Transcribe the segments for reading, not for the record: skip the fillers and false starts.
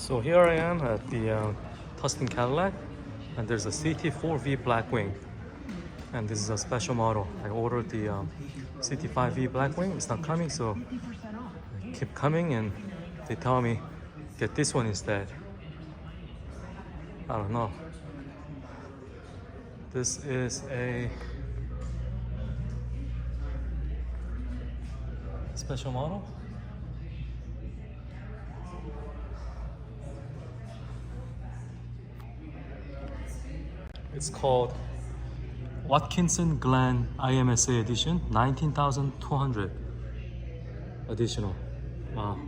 So here I am at the Tustin Cadillac, and there's a CT4-V Blackwing, and this is a special model. I ordered the CT5-V Blackwing. It's not coming, so I keep coming, and they tell me get this one instead. I don't know. This is a special model. It's called Watkins Glen IMSA edition, 19,200 additional. Wow.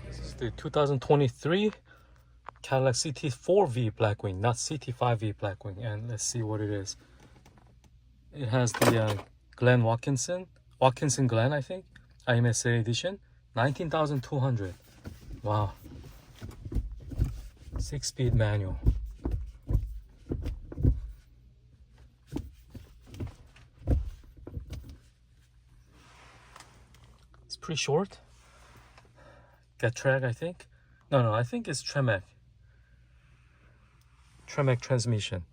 This is the 2023 Cadillac CT4-V Blackwing, not CT5-V Blackwing. And let's see what it is. It has the Glen Watkins Glen, I think, IMSA edition, 19,200. Wow. 6-speed manual. It's pretty short. Get track, I think. No, I think it's Tremec transmission.